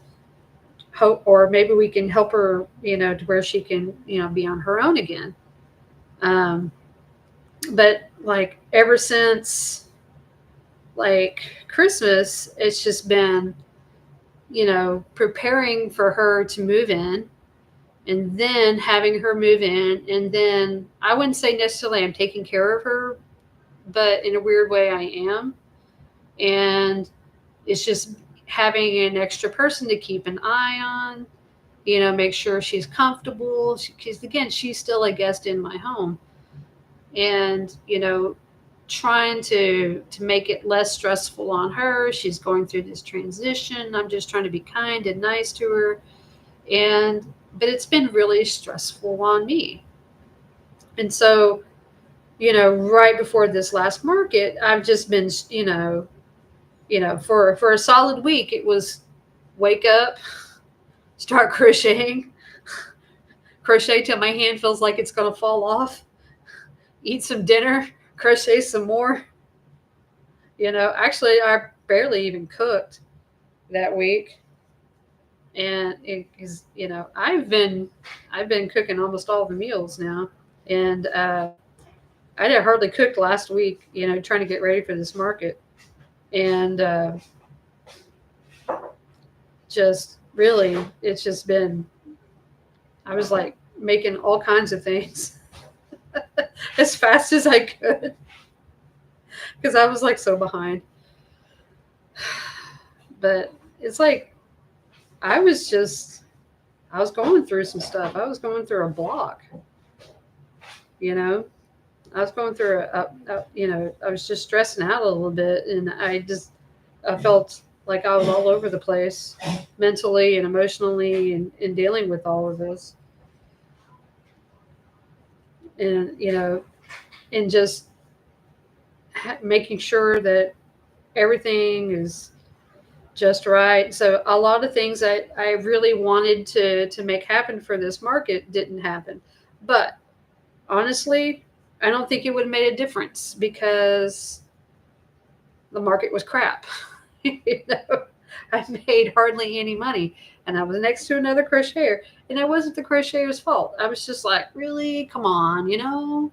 [SPEAKER 1] hope, or maybe we can help her, to where she can, be on her own again. But like ever since like Christmas, it's just been, preparing for her to move in, and then having her move in. And then I wouldn't say necessarily I'm taking care of her, but in a weird way I am. And it's just having an extra person to keep an eye on, make sure she's comfortable. Because again, she's still a guest in my home. And, trying to make it less stressful on her. She's going through this transition. I'm just trying to be kind and nice to her. But it's been really stressful on me. And so, right before this last market, I've just been, for a solid week, it was wake up, start crocheting, crochet till my hand feels like it's going to fall off, eat some dinner, crochet some more. Actually, I barely even cooked that week. And it is, I've been cooking almost all the meals now. And I did hardly cook last week, trying to get ready for this market. And just really, it's just been, I was like making all kinds of things as fast as I could, because I was like so behind. But it's like, I was going through some stuff. I was going through a block, I was going through I was just stressing out a little bit, and I felt like I was all over the place mentally and emotionally, and dealing with all of this. And, and just making sure that everything is just right. So a lot of things that I really wanted to make happen for this market didn't happen. But honestly, I don't think it would have made a difference, because the market was crap. I made hardly any money, and I was next to another crocheter, and it wasn't the crocheter's fault. I was just like, really, come on, And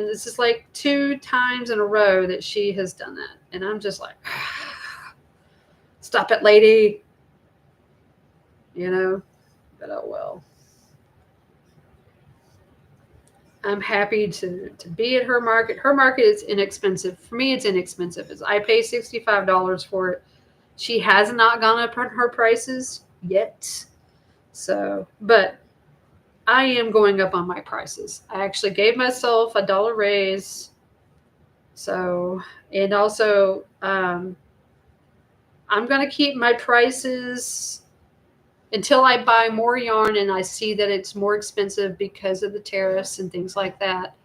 [SPEAKER 1] this is like 2 times in a row that she has done that, and I'm just like, stop it, lady. But oh well. I'm happy to be at her market. Her market is inexpensive. For me, it's inexpensive. I pay $65 for it. She has not gone up on her prices yet. So, but I am going up on my prices. I actually gave myself a dollar raise. So, and also, I'm going to keep my prices until I buy more yarn and I see that it's more expensive because of the tariffs and things like that.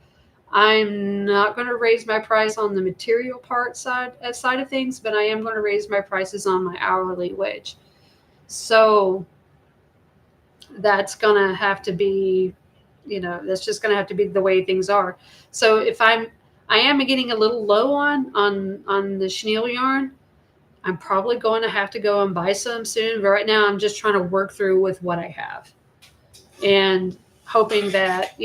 [SPEAKER 1] I'm not going to raise my price on the material part side of things, but I am going to raise my prices on my hourly wage. So that's going to have to be, that's just going to have to be the way things are. So if I am getting a little low on the chenille yarn, I'm probably going to have to go and buy some soon. But right now, I'm just trying to work through with what I have, and hoping that,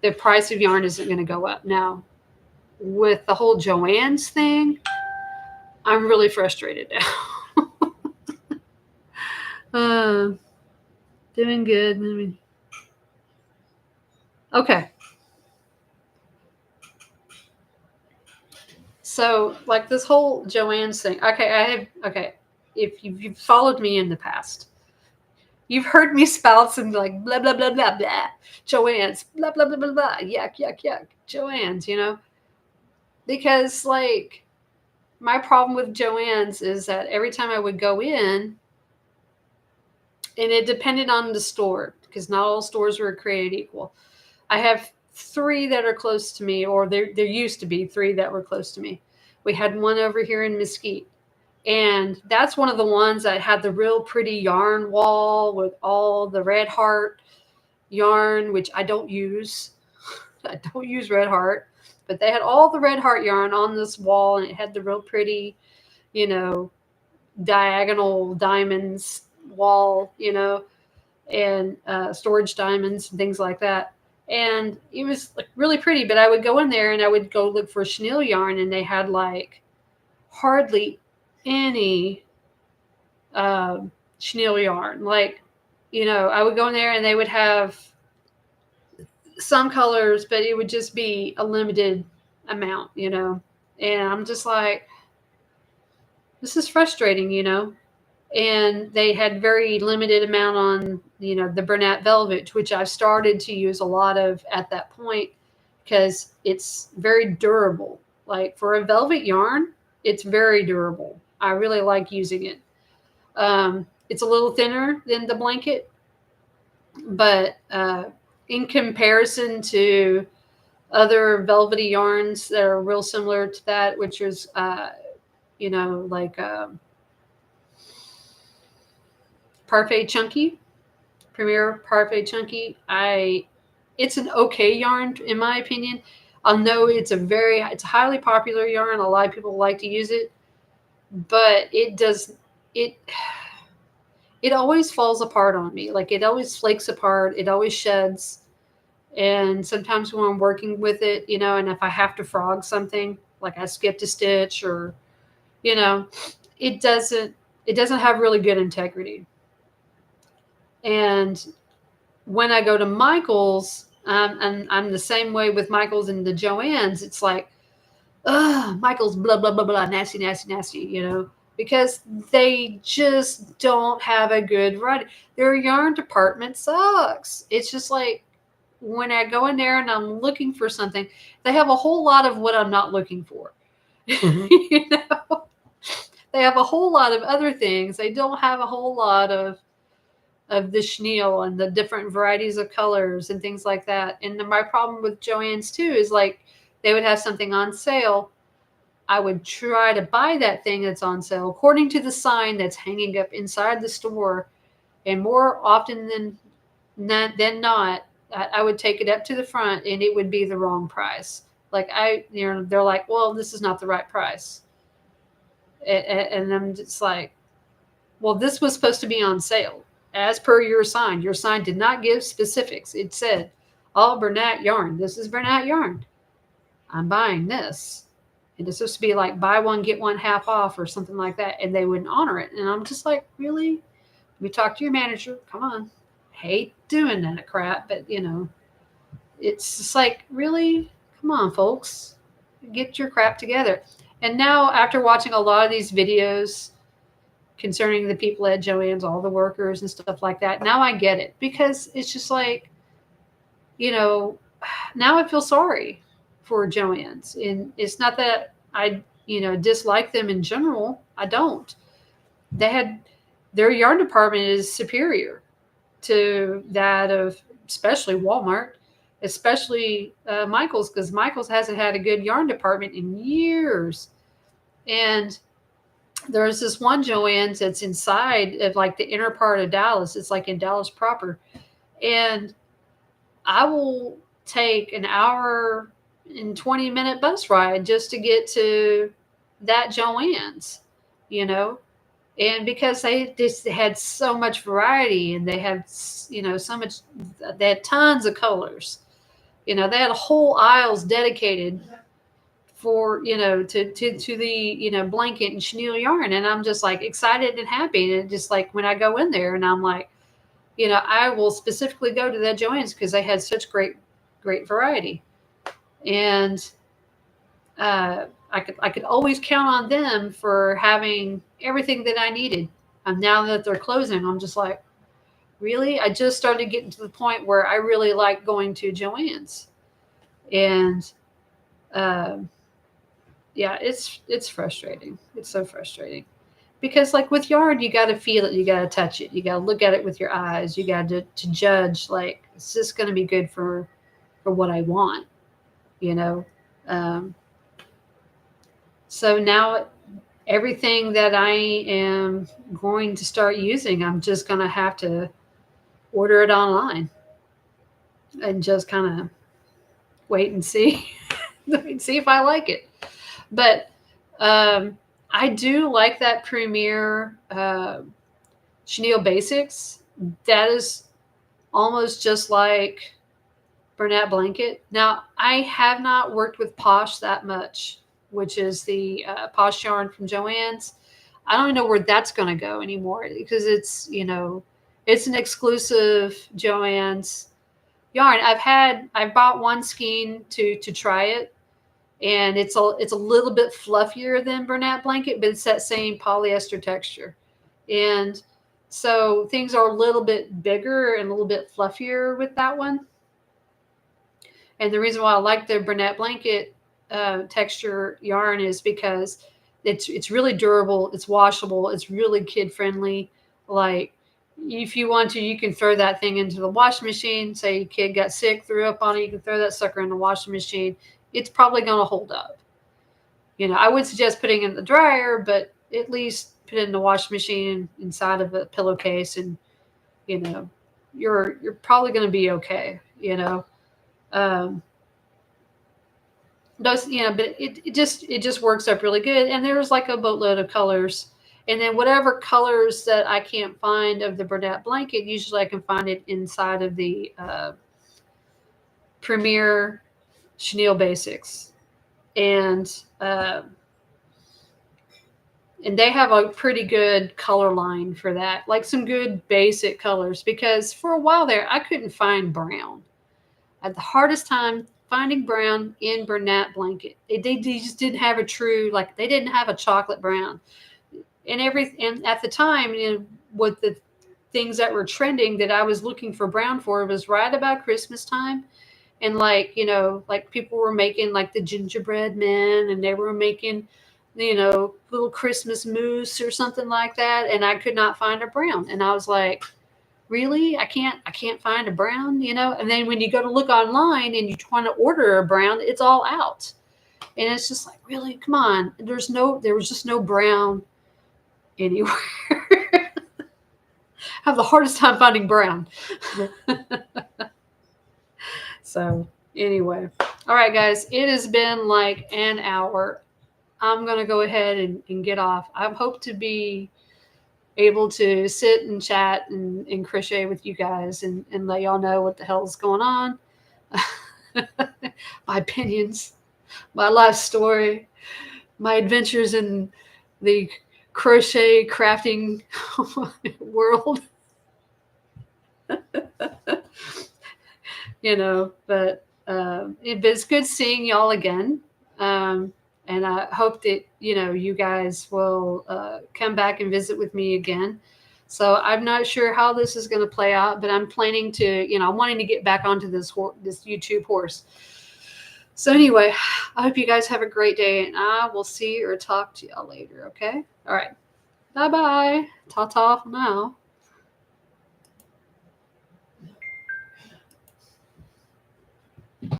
[SPEAKER 1] the price of yarn isn't going to go up. Now, with the whole Joann's thing, I'm really frustrated now. Doing good. Okay. So, like this whole Joann's thing. Okay. If you've followed me in the past, you've heard me spout some like blah, blah, blah, blah, blah. Joann's, blah, blah, blah, blah, blah. Yuck, yuck, yuck. Joann's, because like my problem with Joann's is that every time I would go in, and it depended on the store because not all stores were created equal. I have 3 that are close to me, or there used to be 3 that were close to me. We had one over here in Mesquite, and that's one of the ones that had the real pretty yarn wall with all the Red Heart yarn, which I don't use. I don't use Red Heart, but they had all the Red Heart yarn on this wall, and it had the real pretty, you know, diagonal diamonds wall, and storage diamonds and things like that. And it was like really pretty, but I would go in there and I would go look for chenille yarn, and they had like hardly any chenille yarn. Like, I would go in there and they would have some colors, but it would just be a limited amount, and I'm just like, this is frustrating. And they had very limited amount on, the Bernat velvet, which I've started to use a lot of at that point because it's very durable. Like for a velvet yarn, it's very durable. I really like using it. It's a little thinner than the blanket, but in comparison to other velvety yarns that are real similar to that, which is, like Parfait Chunky, Premier Parfait Chunky. It's an okay yarn in my opinion. I know it's a highly popular yarn. A lot of people like to use it, but it always falls apart on me. Like it always flakes apart. It always sheds. And sometimes when I'm working with it, and if I have to frog something, like I skipped a stitch or, it doesn't have really good integrity. And when I go to Michael's, and I'm the same way with Michael's and the Joann's, it's like, Michael's blah, blah, blah, blah, nasty, nasty, nasty, because they just don't have a good variety. Their yarn department sucks. It's just like when I go in there and I'm looking for something, they have a whole lot of what I'm not looking for. Mm-hmm. They have a whole lot of other things. They don't have a whole lot of the chenille and the different varieties of colors and things like that. And my problem with Joann's too is like they would have something on sale. I would try to buy that thing that's on sale according to the sign that's hanging up inside the store. And more often than not, I would take it up to the front and it would be the wrong price. Like they're like, well, this is not the right price. And I'm just like, well, this was supposed to be on sale. As per your sign did not give specifics. It said, all Bernat yarn. This is Bernat yarn. I'm buying this. And it's supposed to be like buy one, get one half off or something like that. And they wouldn't honor it. And I'm just like, really? We talk to your manager. Come on. Hate doing that crap. But, it's just like, really? Come on, folks. Get your crap together. And now after watching a lot of these videos concerning the people at Joann's, all the workers and stuff like that, now I get it, because it's just like, now I feel sorry for Joann's. And it's not that I, dislike them in general. I don't. Their yarn department is superior to that of especially Walmart, especially Michael's, because Michael's hasn't had a good yarn department in years. And there's this one Joann's that's inside of like the inner part of Dallas. It's like in Dallas proper. And I will take an hour and 20-minute bus ride just to get to that Joann's, and because they just had so much variety and they had, so much, they had tons of colors, they had whole aisles dedicated for, to the, blanket and chenille yarn. And I'm just like excited and happy. And just like when I go in there and I'm like, I will specifically go to that Joann's because they had such great variety. And I could always count on them for having everything that I needed. And now that they're closing, I'm just like, really? I just started getting to the point where I really like going to Joann's. And yeah, it's frustrating. It's so frustrating. Because like with yarn, you got to feel it, you got to touch it, you got to look at it with your eyes, you got to judge like is this going to be good for what I want, you know. Um, so now everything that I am going to start using, I'm just going to have to order it online and just kind of wait and see, and see if I like it. But I do like that Premier Chenille Basics. That is almost just like Bernat Blanket. Now, I have not worked with Posh that much, which is the Posh yarn from Joann's. I don't know where that's going to go anymore because it's, it's an exclusive Joann's yarn. I've bought one skein to try it, and it's a little bit fluffier than Bernat Blanket, but it's that same polyester texture. And so things are a little bit bigger and a little bit fluffier with that one. And the reason why I like the Bernat Blanket texture yarn is because it's really durable, it's washable, it's really kid friendly. Like if you want to, you can throw that thing into the washing machine. Say your kid got sick, threw up on it, you can throw that sucker in the washing machine. It's probably going to hold up. I would suggest putting it in the dryer, but at least put it in the washing machine inside of a pillowcase, and you know, you're probably going to be okay. Um, those, but it just works up really good. And there's like a boatload of colors. And then whatever colors that I can't find of the Bernat Blanket, usually I can find it inside of the Premier Chenille Basics. And and they have a pretty good color line for that, like some good basic colors. Because for a while there, I couldn't find brown. I had the hardest time finding brown in Bernat Blanket. They just didn't have a true, like they didn't have a chocolate brown. And at the time, with the things that were trending that I was looking for brown for, was right about Christmas time. And like people were making like the gingerbread men, and they were making, little Christmas mousse or something like that. And I could not find a brown. And I was like, really? I can't find a brown, And then when you go to look online and you want to order a brown, it's all out. And it's just like, really? Come on. There was just no brown anywhere. Have the hardest time finding brown. So anyway. All right, guys, it has been like an hour. I'm going to go ahead and get off. I hope to be able to sit and chat and crochet with you guys and let y'all know what the hell is going on. My opinions, my life story, my adventures in the crochet crafting world. But it's good seeing y'all again. And I hope that, you guys will come back and visit with me again. So I'm not sure how this is going to play out, but I'm planning to, I'm wanting to get back onto this YouTube horse. So anyway, I hope you guys have a great day, and I will see or talk to y'all later. Okay. All right. Bye-bye. Ta-ta for now.